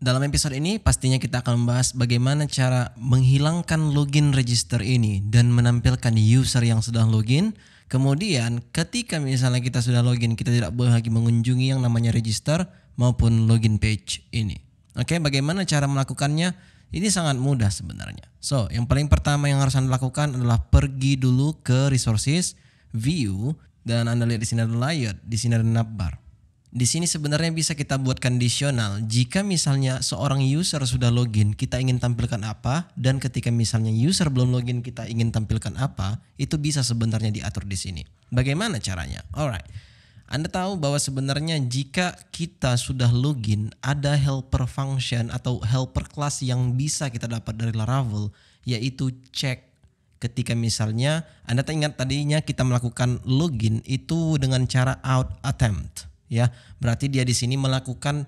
Dalam episode ini pastinya kita akan membahas bagaimana cara menghilangkan login register ini dan menampilkan user yang sedang login. Kemudian ketika misalnya kita sudah login, kita tidak boleh lagi mengunjungi yang namanya register maupun login page ini. Oke, bagaimana cara melakukannya? Ini sangat mudah sebenarnya. So, yang paling pertama yang harus Anda lakukan adalah pergi dulu ke resources, view, dan Anda lihat di sini ada layout, di sini ada navbar. Di sini sebenarnya bisa kita buat kondisional. Jika misalnya seorang user sudah login, kita ingin tampilkan apa, dan ketika misalnya user belum login, kita ingin tampilkan apa, itu bisa sebenarnya diatur di sini. Bagaimana caranya? Alright. Anda tahu bahwa sebenarnya jika kita sudah login, ada helper function atau helper class yang bisa kita dapat dari Laravel, yaitu check. Ketika misalnya Anda ingat tadinya kita melakukan login itu dengan cara out attempt. Ya, berarti dia di sini melakukan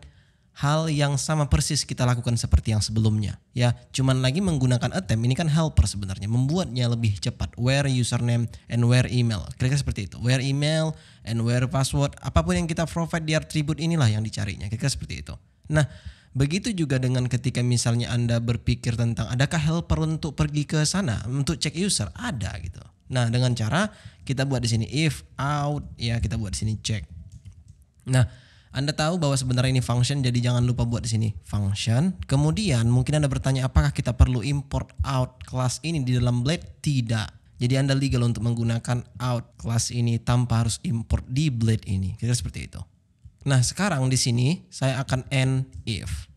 hal yang sama persis kita lakukan seperti yang sebelumnya. Ya, cuman lagi menggunakan attempt ini kan helper sebenarnya, membuatnya lebih cepat. Where username and where email. Kira-kira seperti itu. Where email and where password. Apapun yang kita provide di atribut inilah yang dicarinya. Kira-kira seperti itu. Nah, begitu juga dengan ketika misalnya Anda berpikir tentang adakah helper untuk pergi ke sana untuk cek user? Ada gitu. Nah, dengan cara kita buat di sini if out, ya kita buat di sini check. Nah, Anda tahu bahwa sebenarnya ini function, jadi jangan lupa buat di sini function. Kemudian mungkin Anda bertanya apakah kita perlu import out class ini di dalam Blade? Tidak. Jadi Anda legal untuk menggunakan out class ini tanpa harus import di Blade ini. Kira seperti itu. Nah, sekarang di sini saya akan end if.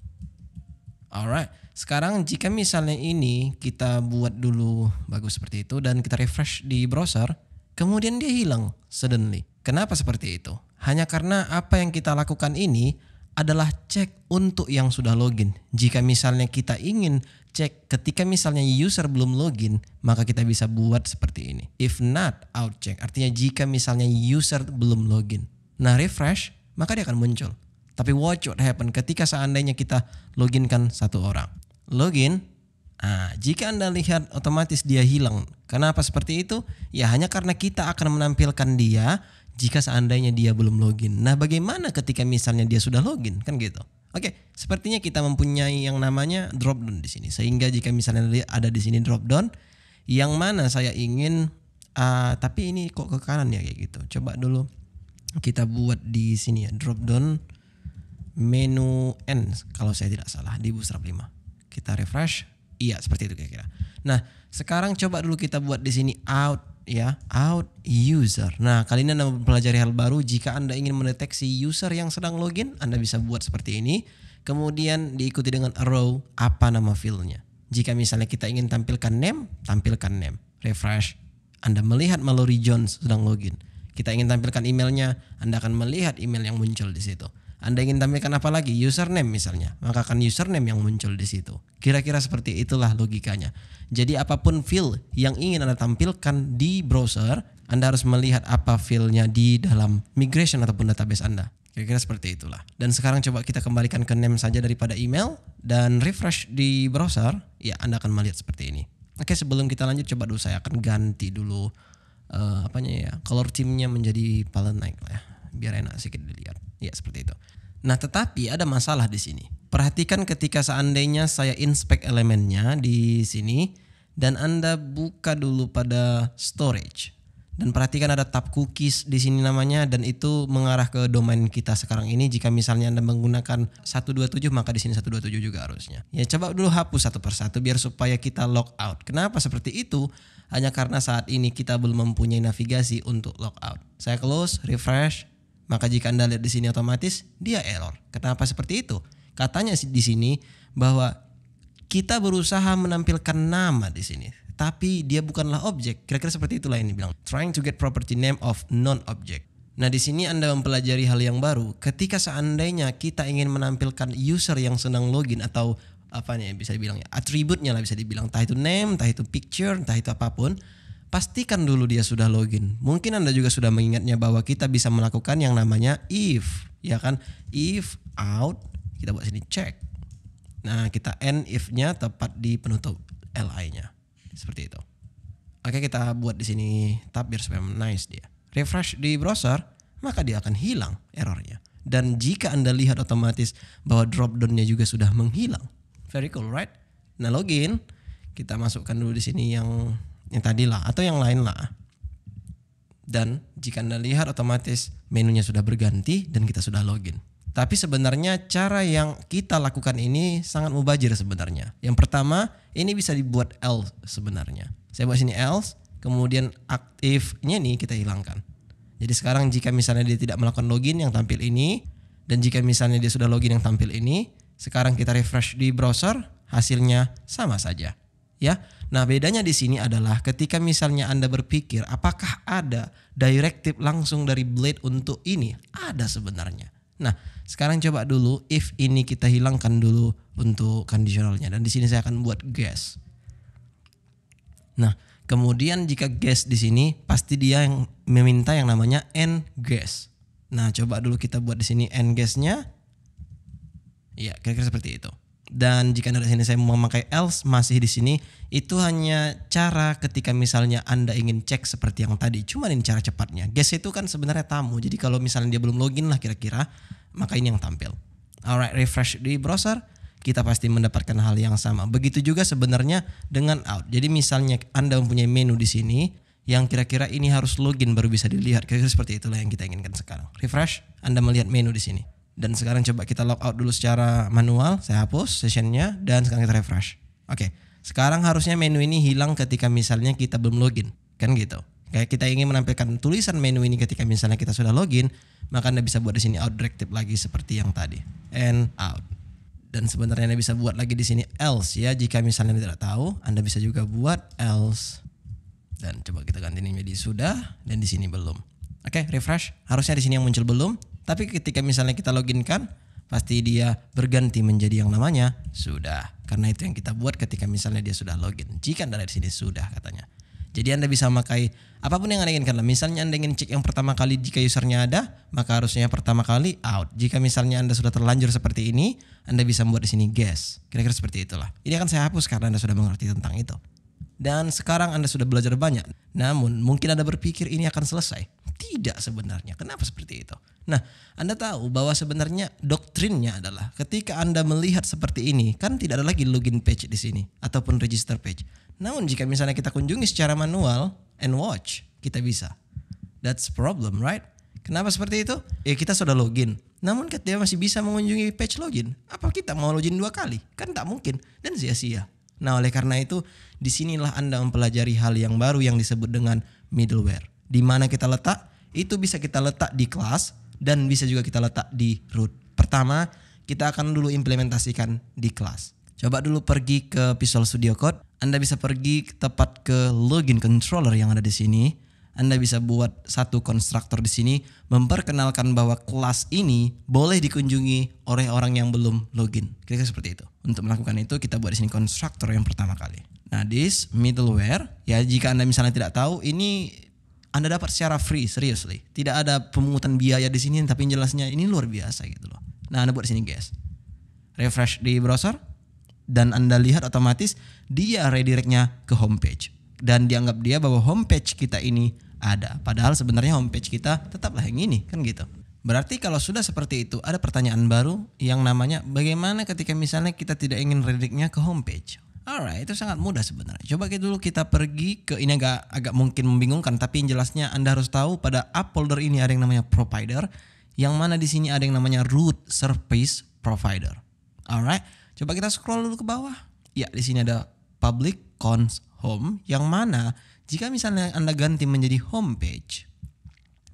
Alright. Sekarang jika misalnya ini kita buat dulu bagus seperti itu dan kita refresh di browser, kemudian dia hilang suddenly. Kenapa seperti itu? Hanya karena apa yang kita lakukan ini adalah cek untuk yang sudah login. Jika misalnya kita ingin cek ketika misalnya user belum login, maka kita bisa buat seperti ini. If not out check, artinya jika misalnya user belum login. Nah, refresh, maka dia akan muncul. Tapi watch what happen ketika seandainya kita loginkan satu orang. Login, jika Anda lihat otomatis dia hilang. Kenapa seperti itu? Ya hanya karena kita akan menampilkan dia jika seandainya dia belum login. Nah, bagaimana ketika misalnya dia sudah login? Kan gitu. Oke, sepertinya kita mempunyai yang namanya drop down di sini. Sehingga jika misalnya ada di sini drop down, yang mana saya ingin, tapi ini kok ke kanan ya kayak gitu. Coba dulu kita buat di sini ya, drop down menu N kalau saya tidak salah di Bootstrap 5. Kita refresh, iya seperti itu kira-kira. Nah, sekarang coba dulu kita buat di sini out ya, out user. Nah, kali ini Anda mempelajari hal baru. Jika Anda ingin mendeteksi user yang sedang login, Anda bisa buat seperti ini. Kemudian diikuti dengan arrow apa nama fieldnya. Jika misalnya kita ingin tampilkan name, tampilkan name. Refresh, Anda melihat Mallory Jones sedang login. Kita ingin tampilkan emailnya, Anda akan melihat email yang muncul di situ. Anda ingin tampilkan apa lagi? Username misalnya, maka akan username yang muncul di situ. Kira-kira seperti itulah logikanya. Jadi apapun field yang ingin Anda tampilkan di browser, Anda harus melihat apa fieldnya di dalam migration ataupun database Anda. Kira-kira seperti itulah. Dan sekarang coba kita kembalikan ke name saja daripada email dan refresh di browser, ya Anda akan melihat seperti ini. Oke, sebelum kita lanjut coba dulu saya akan ganti dulu color theme-nya menjadi Palette Night lah ya, biar enak sedikit dilihat. Ya seperti itu. Nah, tetapi ada masalah di sini. Perhatikan ketika seandainya saya inspect elemennya di sini dan Anda buka dulu pada storage. Dan perhatikan ada tab cookies di sini namanya dan itu mengarah ke domain kita sekarang ini. Jika misalnya Anda menggunakan 127 maka di sini 127 juga harusnya. Ya coba dulu hapus satu persatu biar supaya kita log out. Kenapa seperti itu? Hanya karena saat ini kita belum mempunyai navigasi untuk log out. Saya close, refresh. Maka jika Anda lihat di sini otomatis dia error. Kenapa seperti itu? Katanya di sini bahwa kita berusaha menampilkan nama di sini, tapi dia bukanlah objek. Kira-kira seperti itulah ini bilang. Trying to get property name of non-object. Nah, di sini Anda mempelajari hal yang baru. Ketika seandainya kita ingin menampilkan user yang sedang login atau bisa dibilang ya, atributnya lah bisa dibilang. Entah itu name, entah itu picture, entah itu apapun. Pastikan dulu dia sudah login. Mungkin Anda juga sudah mengingatnya bahwa kita bisa melakukan yang namanya if, ya kan? If out, kita buat sini check. Nah, kita end if-nya tepat di penutup li-nya. Seperti itu. Oke, kita buat di sini tab biar supaya nice dia. Refresh di browser, maka dia akan hilang errornya. Dan jika Anda lihat otomatis bahwa drop down-nya juga sudah menghilang. Very cool, right? Nah, login, kita masukkan dulu di sini yang tadi lah atau yang lain lah. Dan jika Anda lihat otomatis menunya sudah berganti dan kita sudah login. Tapi sebenarnya cara yang kita lakukan ini sangat mubazir sebenarnya. Yang pertama, ini bisa dibuat else sebenarnya. Saya buat sini else, kemudian aktifnya nih kita hilangkan. Jadi sekarang jika misalnya dia tidak melakukan login yang tampil ini, dan jika misalnya dia sudah login yang tampil ini, sekarang kita refresh di browser, hasilnya sama saja. Ya. Nah, bedanya di sini adalah ketika misalnya Anda berpikir apakah ada direktif langsung dari Blade untuk ini? Ada sebenarnya. Nah, sekarang coba dulu if ini kita hilangkan dulu untuk conditionalnya, dan di sini saya akan buat guess. Nah, kemudian jika guess di sini pasti dia yang meminta yang namanya end guess. Nah, coba dulu kita buat di sini end guess-nya. Ya, kira-kira seperti itu. Dan jika Anda di sini saya memakai else masih di sini, itu hanya cara ketika misalnya Anda ingin cek seperti yang tadi. Cuma ini cara cepatnya. Guess itu kan sebenarnya tamu. Jadi kalau misalnya dia belum login lah kira-kira, maka ini yang tampil. Alright, refresh di browser, kita pasti mendapatkan hal yang sama. Begitu juga sebenarnya dengan out. Jadi misalnya Anda mempunyai menu di sini yang kira-kira ini harus login baru bisa dilihat. Kira-kira seperti itulah yang kita inginkan sekarang. Refresh, Anda melihat menu di sini. Dan sekarang coba kita log out dulu secara manual. Saya hapus sessionnya dan sekarang kita refresh. Oke, sekarang harusnya menu ini hilang ketika misalnya kita belum login. Kan gitu. Kayak kita ingin menampilkan tulisan menu ini ketika misalnya kita sudah login, maka Anda bisa buat di sini out directive lagi seperti yang tadi. And out. Dan sebenarnya Anda bisa buat lagi di sini else ya. Jika misalnya Anda tidak tahu, Anda bisa juga buat else. Dan coba kita ganti ini menjadi sudah dan di sini belum. Oke, refresh. Harusnya di sini yang muncul belum. Tapi ketika misalnya kita login kan, pasti dia berganti menjadi yang namanya sudah. Karena itu yang kita buat ketika misalnya dia sudah login. Jika Anda dari sini sudah katanya. Jadi Anda bisa memakai apapun yang Anda inginkan. Misalnya Anda ingin cek yang pertama kali jika usernya ada, maka harusnya pertama kali out. Jika misalnya Anda sudah terlanjur seperti ini, Anda bisa membuat di sini guess. Kira-kira seperti itulah. Ini akan saya hapus karena Anda sudah mengerti tentang itu. Dan sekarang Anda sudah belajar banyak. Namun mungkin Anda berpikir ini akan selesai. Tidak sebenarnya. Kenapa seperti itu? Nah, Anda tahu bahwa sebenarnya doktrinnya adalah ketika Anda melihat seperti ini, kan tidak ada lagi login page di sini ataupun register page. Namun jika misalnya kita kunjungi secara manual and watch, kita bisa. That's problem, right? Kenapa seperti itu? Ya kita sudah login. Namun kita masih bisa mengunjungi page login. Apa kita mau login 2 kali? Kan tak mungkin dan sia-sia. Nah, oleh karena itu disinilah Anda mempelajari hal yang baru yang disebut dengan middleware. Di mana kita letak? Itu bisa kita letak di kelas dan bisa juga kita letak di root. Pertama, kita akan dulu implementasikan di kelas. Coba dulu pergi ke Visual Studio Code. Anda bisa pergi tepat ke login controller yang ada di sini. Anda bisa buat satu konstruktor di sini memperkenalkan bahwa kelas ini boleh dikunjungi oleh orang yang belum login. Kira-kira seperti itu. Untuk melakukan itu kita buat di sini konstruktor yang pertama kali. Nah, this middleware ya jika Anda misalnya tidak tahu ini Anda dapat secara free, seriously. Tidak ada pemungutan biaya di sini, tapi jelasnya ini luar biasa gitu loh. Nah, Anda buat di sini guys. Refresh di browser dan Anda lihat otomatis dia redirectnya ke homepage. Dan dianggap dia bahwa homepage kita ini ada. Padahal sebenarnya homepage kita tetaplah yang ini, kan gitu. Berarti kalau sudah seperti itu, ada pertanyaan baru yang namanya bagaimana ketika misalnya kita tidak ingin redirectnya ke homepage. Alright, itu sangat mudah sebenarnya. Coba kita pergi ke ini agak mungkin membingungkan, tapi yang jelasnya Anda harus tahu pada app folder ini ada yang namanya provider, yang mana di sini ada yang namanya root service provider. Alright, coba kita scroll dulu ke bawah. Ya, di sini ada public cons home, yang mana jika misalnya Anda ganti menjadi homepage,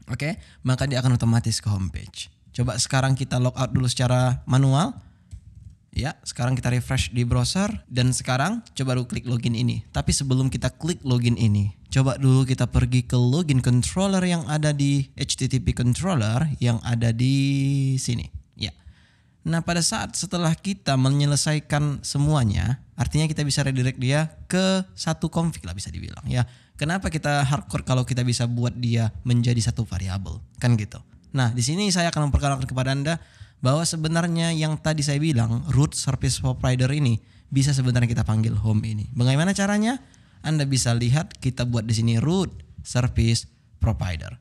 oke, maka dia akan otomatis ke homepage. Coba sekarang kita log out dulu secara manual. Ya, sekarang kita refresh di browser dan sekarang coba dulu klik login ini. Tapi sebelum kita klik login ini, coba dulu kita pergi ke login controller yang ada di HTTP controller yang ada di sini. Ya. Nah, pada saat setelah kita menyelesaikan semuanya, artinya kita bisa redirect dia ke satu config lah bisa dibilang ya. Kenapa kita hardcore kalau kita bisa buat dia menjadi satu variabel? Kan gitu. Nah, di sini saya akan memperkenalkan kepada Anda bahwa sebenarnya yang tadi saya bilang root service provider ini bisa sebenarnya kita panggil home ini. Bagaimana caranya? Anda bisa lihat kita buat di sini root service provider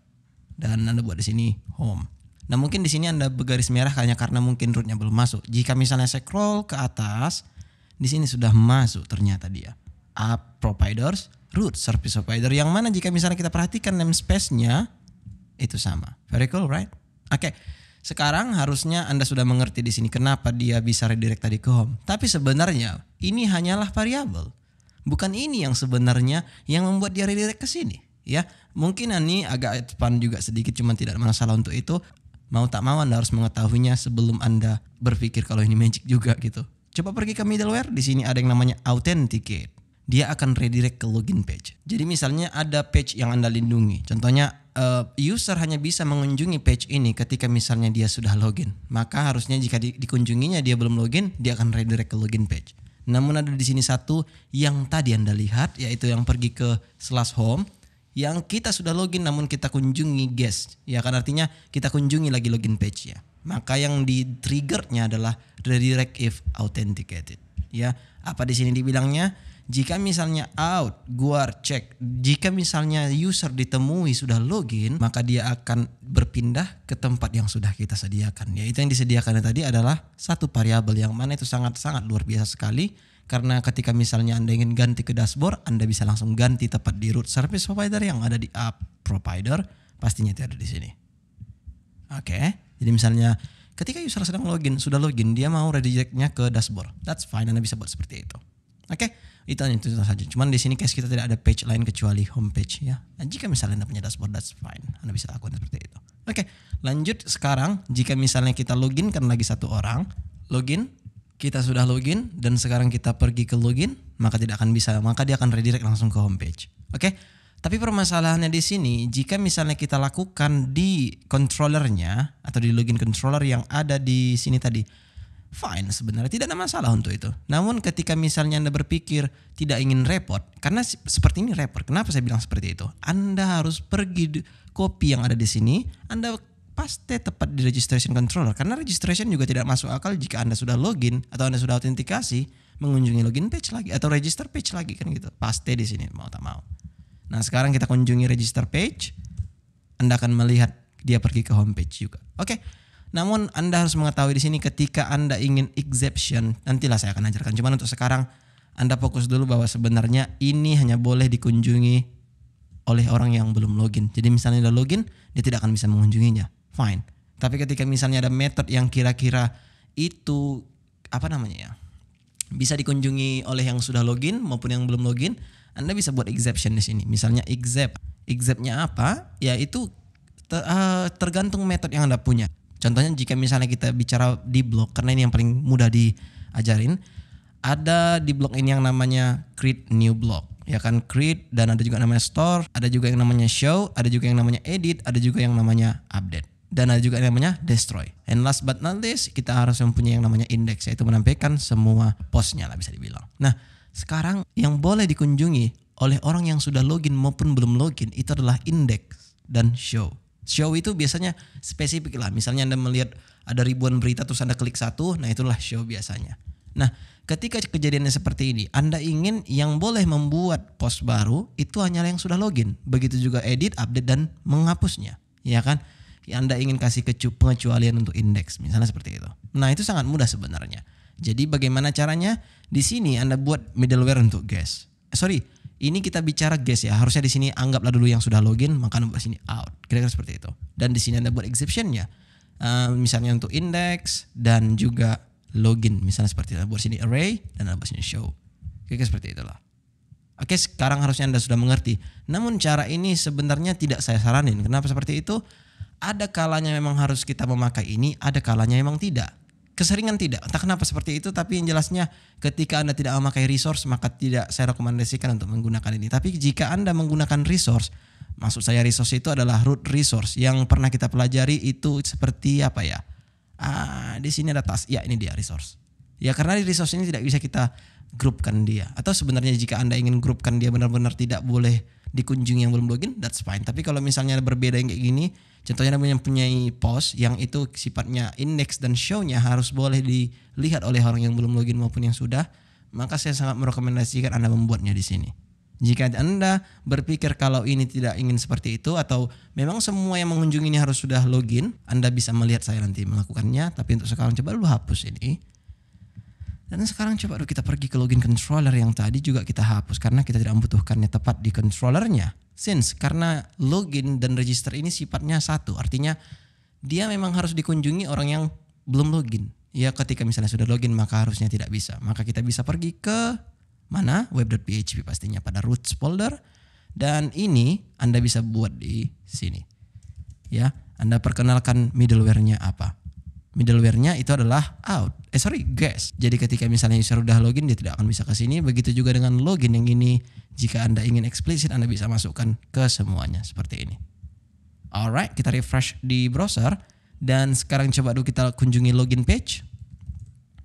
dan Anda buat di sini home. Nah mungkin di sini Anda bergaris merah hanya karena mungkin rootnya belum masuk. Jika misalnya saya scroll ke atas, di sini sudah masuk ternyata dia. App providers, root service provider, yang mana jika misalnya kita perhatikan namespace-nya itu sama. Very cool, right? Oke. Sekarang harusnya Anda sudah mengerti di sini kenapa dia bisa redirect tadi ke home. Tapi sebenarnya ini hanyalah variabel. Bukan ini yang sebenarnya yang membuat dia redirect ke sini, ya. Mungkin ini agak advance juga sedikit, cuma tidak ada masalah untuk itu. Mau tak mau Anda harus mengetahuinya sebelum Anda berpikir kalau ini magic juga gitu. Coba pergi ke middleware, di sini ada yang namanya authenticate. Dia akan redirect ke login page. Jadi misalnya ada page yang Anda lindungi. Contohnya user hanya bisa mengunjungi page ini ketika misalnya dia sudah login. Maka harusnya jika dikunjunginya dia belum login, dia akan redirect ke login page. Namun ada di sini satu yang tadi Anda lihat, yaitu yang pergi ke /home, yang kita sudah login namun kita kunjungi guest. Ya kan, artinya kita kunjungi lagi login page ya. Maka yang di triggernya adalah redirect if authenticated. Ya, apa di sini dibilangnya? Jika misalnya gua cek, jika misalnya user ditemui sudah login, maka dia akan berpindah ke tempat yang sudah kita sediakan. Yaitu yang disediakan tadi adalah satu variabel, yang mana itu sangat-sangat luar biasa sekali. Karena ketika misalnya Anda ingin ganti ke dashboard, Anda bisa langsung ganti tepat di root service provider yang ada di app provider, pastinya itu ada di sini. Oke, jadi misalnya ketika user sedang login, sudah login, dia mau redirectnya ke dashboard. That's fine, Anda bisa buat seperti itu. Oke, itu saja. Cuman di sini case kita tidak ada page lain kecuali homepage ya. Nah, jika misalnya Anda punya dashboard, that's fine. Anda bisa lakukan seperti itu. Oke, lanjut sekarang. Jika misalnya kita login kan lagi satu orang, login, kita sudah login dan sekarang kita pergi ke login, maka tidak akan bisa, maka dia akan redirect langsung ke homepage. Oke. Tapi permasalahannya di sini, jika misalnya kita lakukan di controllernya atau di login controller yang ada di sini tadi, fine, sebenarnya tidak ada masalah untuk itu. Namun ketika misalnya Anda berpikir tidak ingin repot, karena seperti ini repot. Kenapa saya bilang seperti itu? Anda harus pergi copy yang ada di sini, Anda paste tepat di registration controller. Karena registration juga tidak masuk akal jika Anda sudah login atau Anda sudah autentikasi, mengunjungi login page lagi atau register page lagi kan gitu. Paste di sini mau tak mau. Nah, sekarang kita kunjungi register page, Anda akan melihat dia pergi ke homepage juga. Oke. Namun Anda harus mengetahui di sini ketika Anda ingin exception, nantilah saya akan ajarkan. Cuman untuk sekarang Anda fokus dulu bahwa sebenarnya ini hanya boleh dikunjungi oleh orang yang belum login. Jadi misalnya udah login, dia tidak akan bisa mengunjunginya. Fine. Tapi ketika misalnya ada method yang kira-kira itu bisa dikunjungi oleh yang sudah login maupun yang belum login, Anda bisa buat exception di sini. Misalnya exceptnya apa? Ya itu tergantung method yang Anda punya. Contohnya jika misalnya kita bicara di blog, karena ini yang paling mudah diajarin, ada di blog ini yang namanya create new blog, ya kan, create, dan ada juga namanya store, ada juga yang namanya show, ada juga yang namanya edit, ada juga yang namanya update, dan ada juga yang namanya destroy. And last but not least, kita harus mempunyai yang namanya index, yaitu menampilkan semua postnya lah bisa dibilang. Nah, sekarang yang boleh dikunjungi oleh orang yang sudah login maupun belum login itu adalah index dan show. Show itu biasanya spesifik lah. Misalnya Anda melihat ada ribuan berita terus Anda klik satu, nah itulah show biasanya. Nah, ketika kejadiannya seperti ini, Anda ingin yang boleh membuat post baru itu hanyalah yang sudah login. Begitu juga edit, update, dan menghapusnya. Ya kan? Anda ingin kasih pengecualian untuk indeks, misalnya seperti itu. Nah, itu sangat mudah sebenarnya. Jadi bagaimana caranya? Di sini Anda buat middleware untuk guest. Ini kita bicara guest ya. Harusnya di sini anggaplah dulu yang sudah login, maka Anda buat sini out. Kira-kira seperti itu. Dan di sini Anda buat exception-nya. Misalnya untuk index dan juga login, misalnya seperti itu. Buat sini array dan Anda buat sini show. Kira-kira seperti itulah. Oke, sekarang harusnya Anda sudah mengerti. Namun cara ini sebenarnya tidak saya saranin. Kenapa seperti itu? Ada kalanya memang harus kita memakai ini, ada kalanya memang tidak. Keseringan tidak, entah kenapa seperti itu, tapi yang jelasnya ketika Anda tidak memakai resource, maka tidak saya rekomendasikan untuk menggunakan ini. Tapi jika Anda menggunakan resource, maksud saya resource itu adalah root resource yang pernah kita pelajari itu seperti apa ya? Di sini ada task, ya ini dia resource. Ya karena di resource ini tidak bisa kita grupkan dia. Atau sebenarnya jika Anda ingin grupkan dia benar-benar tidak boleh dikunjungi yang belum login, that's fine. Tapi kalau misalnya berbeda yang kayak gini, contohnya Anda mempunyai post yang itu sifatnya index dan show-nya harus boleh dilihat oleh orang yang belum login maupun yang sudah, maka saya sangat merekomendasikan Anda membuatnya di sini. Jika Anda berpikir kalau ini tidak ingin seperti itu atau memang semua yang mengunjungi ini harus sudah login, Anda bisa melihat saya nanti melakukannya. Tapi untuk sekarang coba dulu hapus ini. Dan sekarang coba dulu kita pergi ke login controller yang tadi juga kita hapus karena kita tidak membutuhkannya tepat di controllernya. Karena login dan register ini sifatnya satu, artinya dia memang harus dikunjungi orang yang belum login. Ya ketika misalnya sudah login maka harusnya tidak bisa. Maka kita bisa pergi ke mana? Web.php pastinya pada roots folder. Dan ini Anda bisa buat di sini. Ya, Anda perkenalkan middleware-nya apa. Middleware-nya itu adalah guest. Jadi ketika misalnya user sudah login dia tidak akan bisa ke sini. Begitu juga dengan login yang ini. Jika Anda ingin eksplisit Anda bisa masukkan ke semuanya seperti ini. Alright, kita refresh di browser. Dan sekarang coba dulu kita kunjungi login page.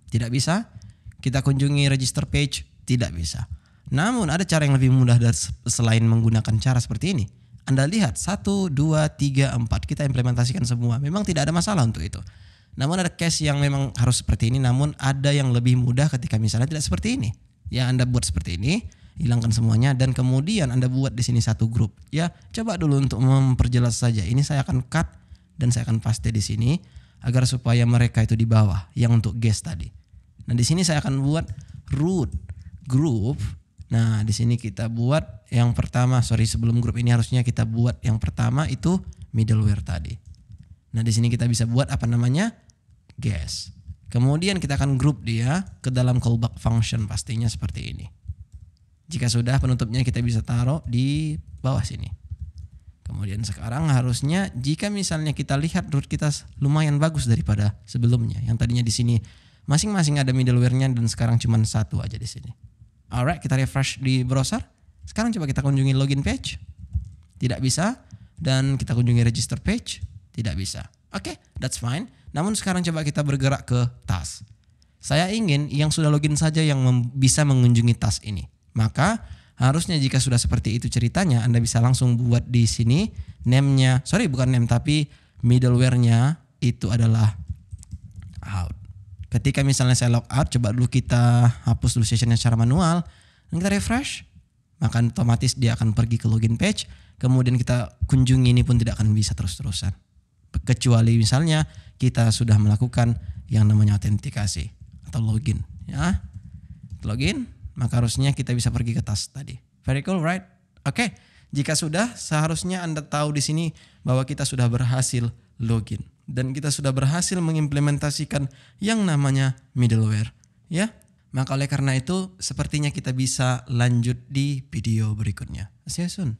Tidak bisa. Kita kunjungi register page. Tidak bisa. Namun ada cara yang lebih mudah selain menggunakan cara seperti ini. Anda lihat 1, 2, 3, 4. Kita implementasikan semua. Memang tidak ada masalah untuk itu. Namun ada case yang memang harus seperti ini. Namun ada yang lebih mudah ketika misalnya tidak seperti ini. Ya Anda buat seperti ini. Hilangkan semuanya. Dan kemudian Anda buat di sini satu grup. Ya coba dulu untuk memperjelas saja. Ini saya akan cut. Dan saya akan paste di sini agar supaya mereka itu di bawah yang untuk guest tadi. Nah, di sini saya akan buat root group. Nah, di sini kita buat yang pertama, sebelum grup ini harusnya kita buat yang pertama itu middleware tadi. Nah, di sini kita bisa buat apa namanya? Guest. Kemudian kita akan group dia ke dalam callback function pastinya seperti ini. Jika sudah penutupnya kita bisa taruh di bawah sini. Kemudian sekarang harusnya jika misalnya kita lihat root kita lumayan bagus daripada sebelumnya. Yang tadinya di sini masing-masing ada middleware-nya dan sekarang cuma satu aja di sini. Alright, kita refresh di browser. Sekarang coba kita kunjungi login page. Tidak bisa. Dan kita kunjungi register page. Tidak bisa. Oke, that's fine. Namun sekarang coba kita bergerak ke task. Saya ingin yang sudah login saja yang bisa mengunjungi task ini. Maka harusnya jika sudah seperti itu ceritanya, Anda bisa langsung buat di sini name-nya, bukan name tapi middleware-nya itu adalah out. Ketika misalnya saya log out, coba dulu kita hapus dulu sessionnya secara manual, dan kita refresh, maka otomatis dia akan pergi ke login page, kemudian kita kunjungi ini pun tidak akan bisa terus-terusan. Kecuali misalnya kita sudah melakukan yang namanya autentikasi atau login. Ya, login. Maka harusnya kita bisa pergi ke task tadi. Very cool, right? Oke, jika sudah, seharusnya Anda tahu di sini bahwa kita sudah berhasil login dan kita sudah berhasil mengimplementasikan yang namanya middleware, ya. Maka oleh karena itu, sepertinya kita bisa lanjut di video berikutnya. See you soon.